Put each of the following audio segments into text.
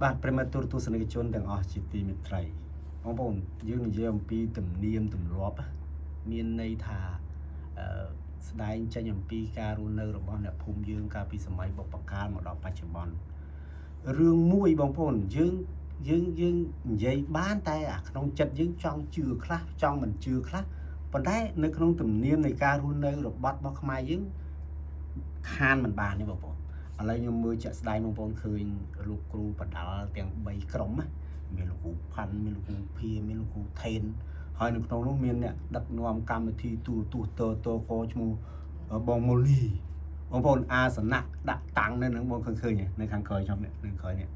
បាទប្រិមត្តទូរទស្សនិកជនទាំងអស់ជាទីមេត្រីបងប្អូនយើងនិយាយអំពីទំនៀមទម្លាប់មានន័យថាស្ដែងចេញអំពីការរស់នៅរបស់អ្នកភូមិយើងកាលពីសម័យបុព្វកាលមកដល់បច្ចុប្បន្នរឿងមួយបងប្អូនយើងនិយាយបានតែអាក្នុងចិត្តយើងចង់ជឿខ្លះចង់មិនជឿខ្លះប៉ុន្តែនៅក្នុងទំនៀមនៃការរស់នៅរបស់ខ្មែរយើងខានមិនបានទេបងប្អូនឥឡូវខ្ញុំមើលជាក់ស្ដែងបងប្អូនឃើញលោកគ្រូបដាល់ទាំង3ក្រុមមានលោកគ្រូផាន់មានលោកគ្រូភាមានលោកគ្រូថេនហើយនៅក្នុងនោះមានអ្នកដឹកនាំកម្មវិធីទូរទស្សន៍តកឈ្មោះបងមូលីបងប្អូនអាសនៈដាក់តាំងនៅនឹងបងឃើញនៅខាងក្រោយខ្ញុំនេះនឹងក្រោយនេះ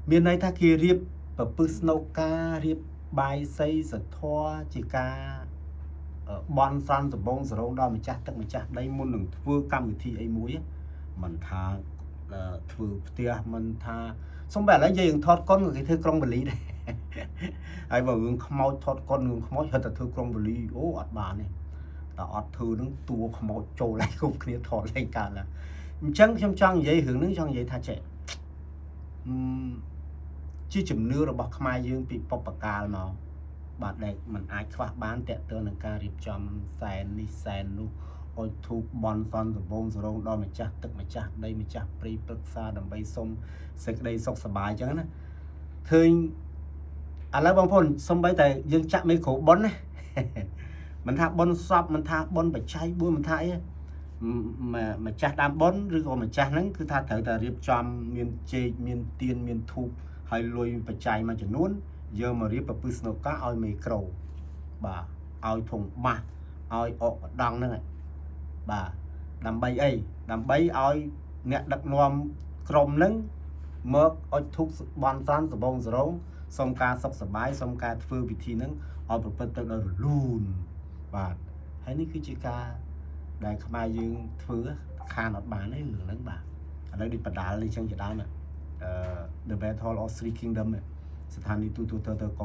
មានន័យថាគេរៀបប្រពឹសស្នូការរៀបបាយសីសធរជាការបនស្រន់ដំបងសរងដល់ម្ចាស់ទឹកម្ចាស់ដីមុននឹងធ្វើកម្មវិធីអីមួយមិនថាធ្វើផ្ទះមិនថាសំបីឥឡូវយើងថតកុនគេធ្វើក្រុងបលីដែរហើយបើរឿងខ្មោចថតកុនរឿងខ្មោចហិតតែធ្វើក្រុងបលីអូអត់បានទេតែអត់ធ្វើនឹងតួខ្មោចចូលឡើងគ្រប់គ្នាថតលេងកើតឡើងអញ្ចឹងខ្ញុំចង់និយាយរឿងនេះចង់និយាយថាចេះជាជំនឿរបស់ខ្មែរយើងពីបុព្វកាលមកបាទដែលมันអាចខ្វះបានតើតើនឹងការរៀបចំសែននេះសែននោះអុជធូបបន់សន់ដំបងសរងដល់ម្ចាស់ទឹកម្ចាស់ដីម្ចាស់ព្រៃព្រឹក្សាដើម្បីសុំសេចក្តីសុខសប្បាយអញ្ចឹងណាឃើញឥឡូវបងប្អូនសំបីតែយើងចាក់មីក្រូប៉ុនណាមិនថាប៉ុនសពមិនថាប៉ុនបច្ច័យ4មិនថាអីម្ចាស់ដើមប៉ុនឬក៏ម្ចាស់ហ្នឹងគឺថាត្រូវតែរៀបចំមានចេកមានទៀនមានធូបហើយលុយបច្ច័យមួយចំនួនយកមករៀបប្រពឹស្នូកាឲ្យមីក្រូបាទឲ្យធុងបាសឲ្យអកកដង់ហ្នឹងបាទដើម្បីអីដើម្បីឲ្យអ្នកដឹកនាំក្រុមហ្នឹងមកអុជធូបបន់ស្រន់សបងសរងសុំការសុខសប្បាយសុំការធ្វើពិធីហ្នឹងឲ្យប្រព្រឹត្តទៅដោយរលូនបាទហើយនេះគឺជាការដែលខ្មែរយើងធ្វើខានអត់បានទេរឿងហ្នឹងបាទឥឡូវដូចបដាលនេះចឹងជាដើមThe Battle of Three Kingdom ស្ថានីយទូតទៅក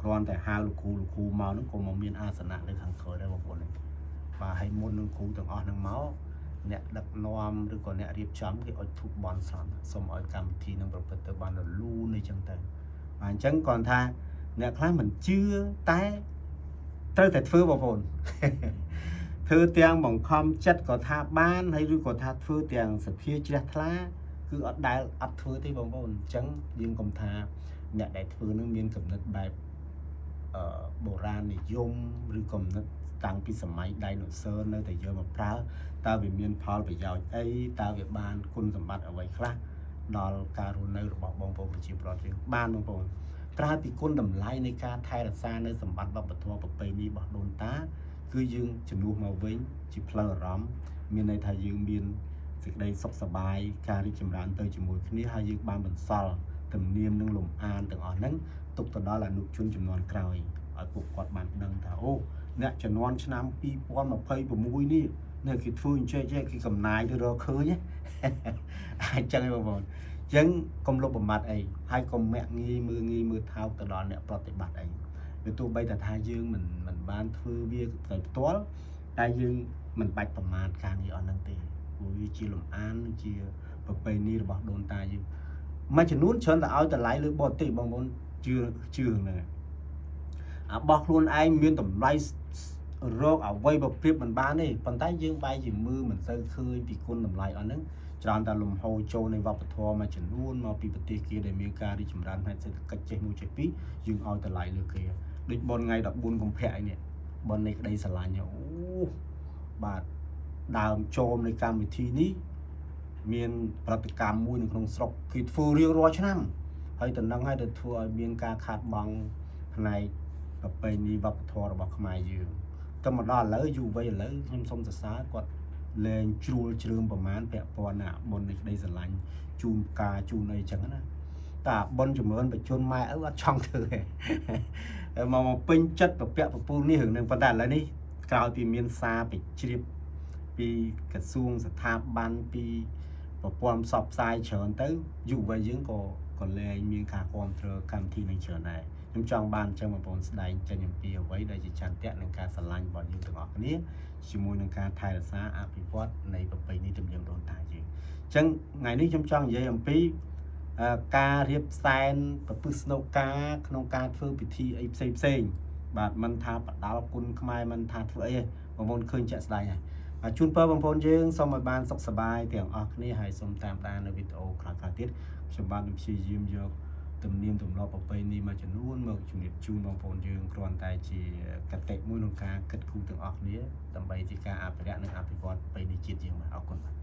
គ្រាន់តែហៅលោកគ្រូមកហ្នឹងក៏មកមានអាសនៈនៅខាងក្រោយដែរបងប្អូនបាទហើយមុននឹងគ្រូទាំងអស់ហ្នឹងមកអ្នកដឹកនាំឬក៏អ្នករៀបចំគេអុជធូបបន់ស្រន់សូមឲ្យកម្មវិធីនឹងប្រព្រឹត្តទៅបានរលូនអីចឹងទៅបាទអញ្ចឹងគាត់ថាអ្នកខ្លះមិនជឿតែត្រូវតែធ្វើបងប្អូនធ្វើទាំងបង្ខំចិត្តក៏ថាបានហើយឬក៏ថាធ្វើទាំងសភាជ្រះថ្លាគឺអត់ដែលអត់ធ្វើទេបងប្អូនអញ្ចឹងយើងកុំថាអ្នកដែលធ្វើនឹងមានគំនិតបែបបុរាណនិយមឬគំនិតតាំងពីសម័យដៃណូស័រនៅតែយកមកប្រើតើវាមានផលប្រយោជន៍អីតើវាបានគុណសម្បត្តិអ្វីខ្លះដល់ការរស់នៅរបស់បងប្អូនប្រជាពលរដ្ឋយើងបានបងប្អូនក្រៅពីគុណតម្លៃនៃការថែរក្សានៅសម្បត្តិវប្បធម៌ប្រពៃណីរបស់ដូនតាគឺយើងជំនួសមកវិញជាផ្លូវអារម្មណ៍មានន័យថាយើងមានសេចក្តីសុខសប្បាយការរីកចម្រើនទៅជាមួយគ្នាហើយយើងបានបន្សល់ទំនៀមនិងលំអានទាំងអស់ហ្នឹងទុកទៅដល់អនុជនចំនួនក្រោយឲ្យពួកគាត់បានដឹងថាអូអ្នកជំនាន់ឆ្នាំ2026នេះនៅគេធ្វើអញ្ចឹងគេកំណាយទៅរកឃើញអញ្ចឹងឯងបងប្អូនអញ្ចឹងកុំលុបបំបាត់អីហើយកុំមាក់ងាយមើលថោកទៅដល់អ្នកប្រតិបត្តិអីវាទោះបីតែថាយើងមិនបានធ្វើវាទៅផ្ទាល់តែយើងមិនបាច់ប្រមាថការងារអស់ហ្នឹងទេព្រោះវាជាលំអានជាប្រពៃណីរបស់ដូនតាយើងមួយចំនួនច្រើនតែឲ្យតម្លៃលើបរទេសបងប្អូនជឿហ្នឹងបោះខ្លួនឯងមានតម្លៃរកអ្វីប្រព្រៀបមិនបានទេប៉ុន្តែយើងបែរជាមើលមិនសូវឃើញពីគុណតម្លៃអស់ហ្នឹងច្រើនតែលំហូរចូលនៃវប្បធម៌មួយចំនួនមកពីប្រទេសគេដែលមានការរីកចម្រើនផ្នែកសេដ្ឋកិច្ចចេះមួយចេះពីរយើងឲ្យតម្លៃលើគេដូចបុណ្យថ្ងៃ14កុម្ភៈឯនេះបុណ្យនៃក្តីស្រឡាញ់អូបាទដើមចូលនៃកម្មវិធីនេះមានប្រតិកម្មមួយនៅក្នុងស្រុកគេធ្វើរៀងរាល់ឆ្នាំហើយតំណឹងឲ្យទៅធ្វើឲ្យមានការខាតបង់ផ្នែកប្រពៃណីវប្បធម៌របស់ខ្មែរយើងតែមកដល់ឥឡូវយុវវ័យឥឡូវខ្ញុំសូមសរសើរគាត់លែងជ្រួលជ្រើមប្រមាណពាក់ព័ន្ធបុណ្យនៃក្តីស្រឡាញ់ជូនការជូនអីចឹងណាតែបុណ្យចម្រើនបជនម៉ែឪអត់ចង់ធ្វើទេមកពេញចិត្តប្រពាក់ប្រពូលនេះរឿងនឹងប៉ុន្តែឥឡូវនេះក្រោយពីមានសារបញ្ជ្រាបពីក្រសួងស្ថាប័នពីប្រព័ន្ធផ្សព្វផ្សាយច្រើនទៅយុវវ័យយើងក៏លែងមានការគ្រប់គ្រងកម្មវិធីនឹងច្រើនដែរខ្ញុំចង់បានអញ្ចឹងបងប្អូនស្ដែងចេញអំពីអ្វីដែលជាចន្ទៈនឹងការស្រឡាញ់របស់យើងទាំងអស់គ្នាជាមួយនឹងការថែរក្សាអភិវឌ្ឍនៃប្រពៃណីទំនៀមដូនតាយើងអញ្ចឹងថ្ងៃនេះខ្ញុំចង់និយាយអំពី ការរៀបសែនប្រពឹស្នូការក្នុងការធ្វើពិធីអីផ្សេងបាទមិនថាបដាល់គុណខ្មែរមិនថាធ្វើអីបងប្អូនឃើញជាក់ស្ដែងហើយជូនពរបងប្អូនយើងសូមឲ្យបានសុខសប្បាយទាំងអស់គ្នាហើយសូមតាមដាននៅវីដេអូខ្លះៗទៀតខ្ញុំបានព្យាយាមយកទំនៀមទម្លាប់ប្រពៃណីមួយចំនួនមកជំរាបជូនបងប្អូនយើងគ្រាន់តែជាកតិមួយក្នុងការគិតគូរទាំងអស់គ្នាដើម្បីជាការអភិរក្សនិងអភិវឌ្ឍប្រពៃណីជាតិយើងបាទអរគុណបាទ